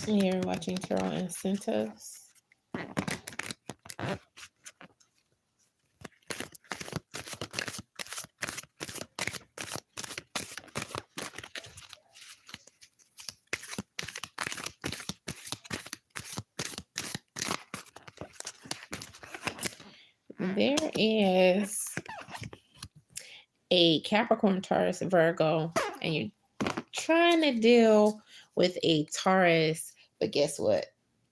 You're watching Tarot Incentives. There is a Capricorn, Taurus, Virgo, and you're trying to deal with a Taurus, but guess what?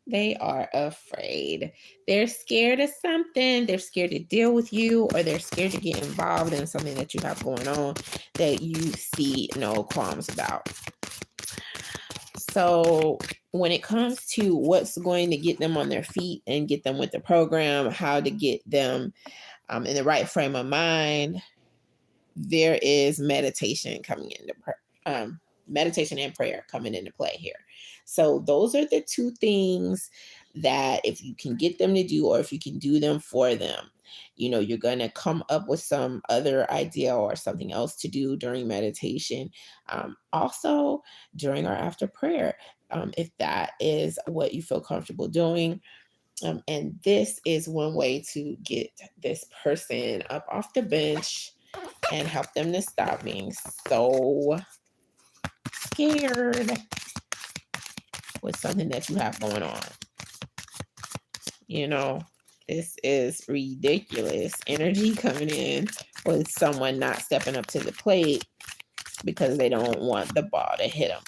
They are afraid. They're scared of something. They're scared to deal with you, or they're scared to get involved in something that you have going on that you see no qualms about. So when it comes to what's going to get them on their feet and get them with the program, how to get them in the right frame of mind, there is meditation coming into meditation and prayer coming into play here. So those are the two things that if you can get them to do, or if you can do them for them, you know, you're going to come up with some other idea or something else to do during meditation. Also during or after prayer, if that is what you feel comfortable doing. And this is one way to get this person up off the bench and help them to stop being so scared with something that you have going on. You know, this is ridiculous energy coming in with someone not stepping up to the plate because they don't want the ball to hit them.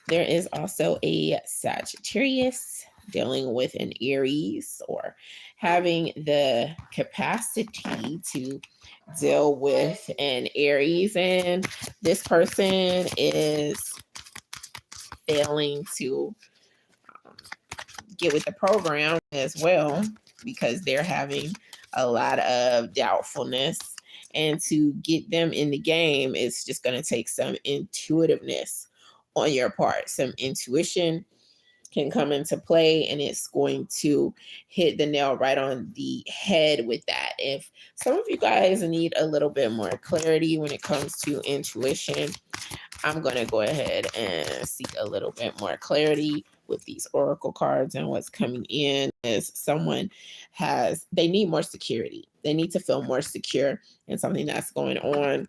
There is also a Sagittarius dealing with an Aries, or having the capacity to deal with an Aries, and this person is failing to get with the program as well because they're having a lot of doubtfulness, and to get them in the game is just going to take some intuitiveness on your part. Some intuition can come into play, and it's going to hit the nail right on the head with that. If some of you guys need a little bit more clarity when it comes to intuition, I'm going to go ahead and seek a little bit more clarity with these oracle cards. And what's coming in is someone they need more security. They need to feel more secure in something that's going on.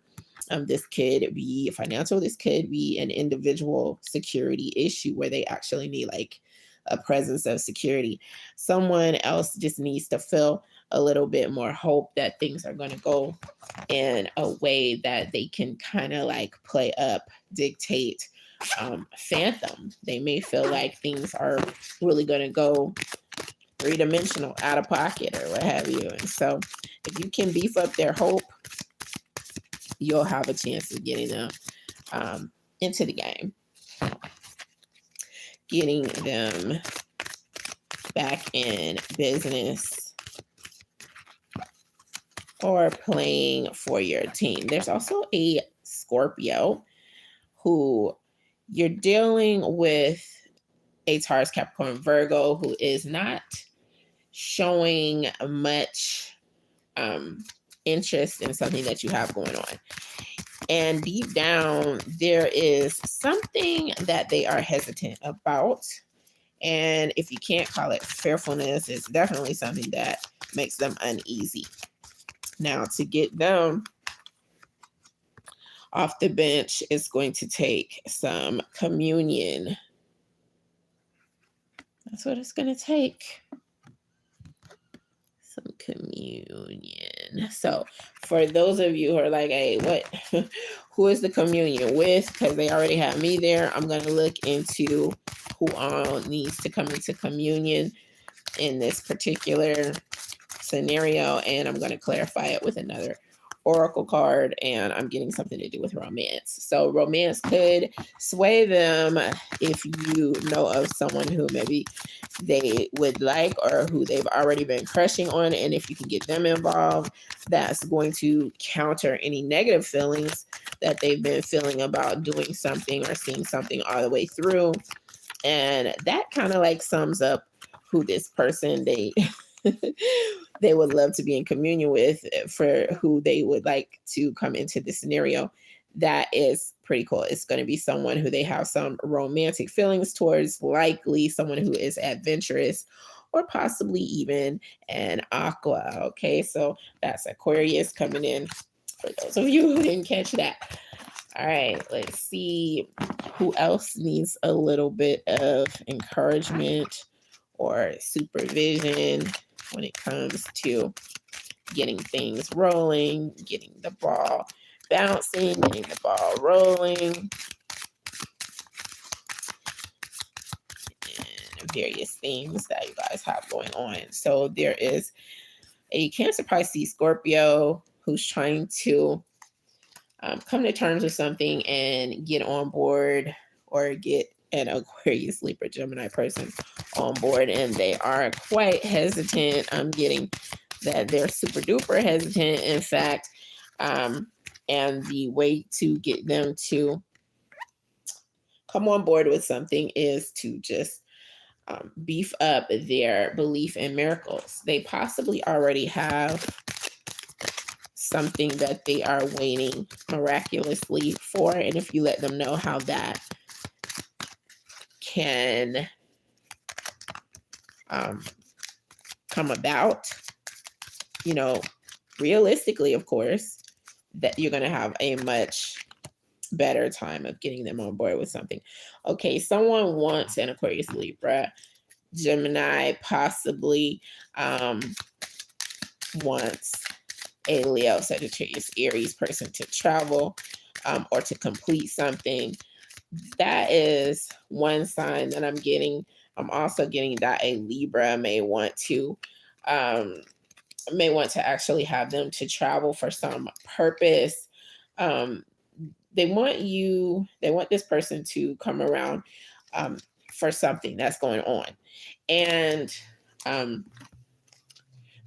This could be financial. This could be an individual security issue where they actually need like a presence of security. Someone else just needs to feel a little bit more hope that things are going to go in a way that they can kind of like play up, dictate, phantom. They may feel like things are really going to go three-dimensional, out of pocket, or what have you. And so if you can beef up their hope, you'll have a chance of getting them into the game, getting them back in business, or playing for your team. There's also a Scorpio who you're dealing with, a Taurus, Capricorn, Virgo, who is not showing much interest in something that you have going on. And deep down, there is something that they are hesitant about. And if you can't call it fearfulness, it's definitely something that makes them uneasy. Now, to get them off the bench, it's going to take some communion. That's what it's going to take. Some communion. So for those of you who are like, hey, what, who is the communion with? Because they already have me there. I'm going to look into who all needs to come into communion in this particular scenario, and I'm going to clarify it with another oracle card, and I'm getting something to do with romance. So romance could sway them if you know of someone who maybe they would like, or who they've already been crushing on, and if you can get them involved, that's going to counter any negative feelings that they've been feeling about doing something or seeing something all the way through. And that kind of like sums up who this person they would love to be in communion with, for who they would like to come into the scenario. that is pretty cool. It's going to be someone who they have some romantic feelings towards, likely someone who is adventurous, or possibly even an aqua. Okay, so that's Aquarius coming in for those of you who didn't catch that. All right, let's see who else needs a little bit of encouragement or supervision when it comes to getting things rolling, getting the ball bouncing, getting the ball rolling, and various things that you guys have going on. So there is a Cancer, Pisces, Scorpio who's trying to come to terms with something and get on board, or get an Aquarius, Libra, Gemini person on board, and they are quite hesitant. I'm getting that they're super duper hesitant, in fact, and the way to get them to come on board with something is to just beef up their belief in miracles. They possibly already have something that they are waiting miraculously for, and if you let them know how that can come about, you know, realistically, of course, that you're going to have a much better time of getting them on board with something. Okay, someone wants an Aquarius, Libra, Gemini, possibly wants a Leo, Sagittarius, Aries person to travel or to complete something. That is one sign that I'm getting. I'm also getting that a Libra may want to actually have them to travel for some purpose. They want this person to come around for something that's going on. And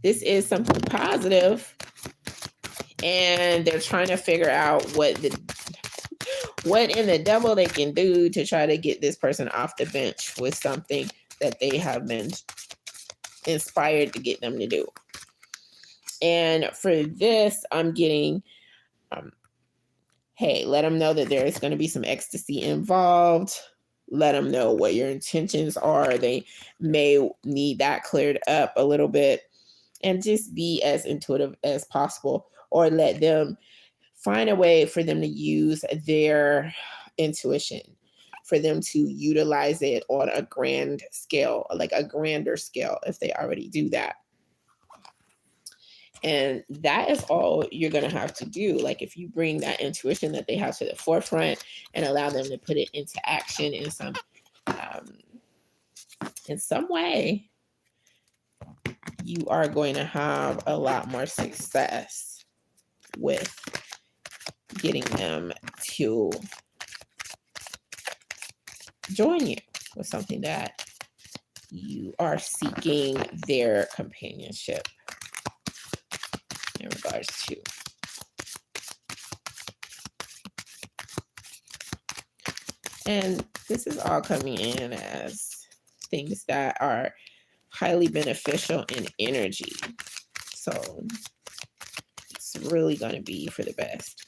this is something positive, and they're trying to figure out what in the devil they can do to try to get this person off the bench with something that they have been inspired to get them to do. And for this, I'm getting, hey, let them know that there is going to be some ecstasy involved. Let them know what your intentions are. They may need that cleared up a little bit, and just be as intuitive as possible, or let them find a way for them to use their intuition, for them to utilize it on a grand scale, like a grander scale, if they already do that. And that is all you're going to have to do. Like, if you bring that intuition that they have to the forefront and allow them to put it into action in some way, you are going to have a lot more success with getting them to join you with something that you are seeking their companionship in regards to. And this is all coming in as things that are highly beneficial in energy. So it's really going to be for the best.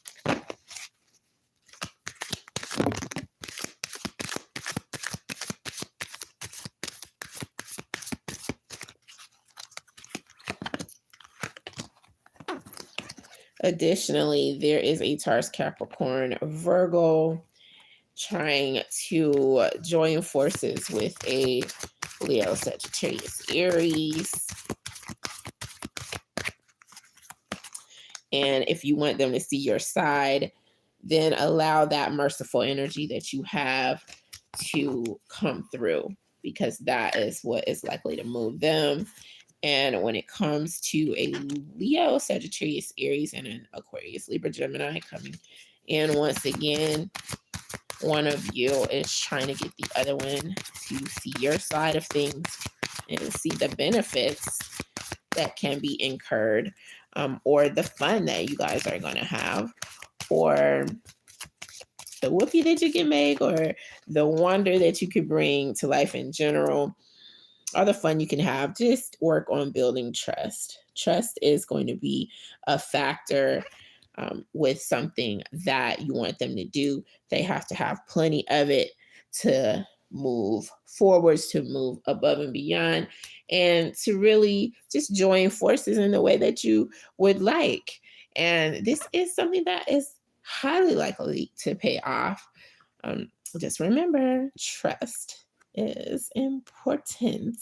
Additionally, there is a Taurus, Capricorn, Virgo trying to join forces with a Leo, Sagittarius, Aries. And if you want them to see your side, then allow that merciful energy that you have to come through, because that is what is likely to move them. And when it comes to a Leo, Sagittarius, Aries, and an Aquarius, Libra, Gemini coming in, once again, one of you is trying to get the other one to see your side of things and see the benefits that can be incurred, or the fun that you guys are going to have, or the whoopee that you can make, or the wonder that you could bring to life in general, or the fun you can have. Just work on building trust. Trust is going to be a factor with something that you want them to do. They have to have plenty of it to move forwards, to move above and beyond, and to really just join forces in the way that you would like. And this is something that is highly likely to pay off. Just remember, trust is important.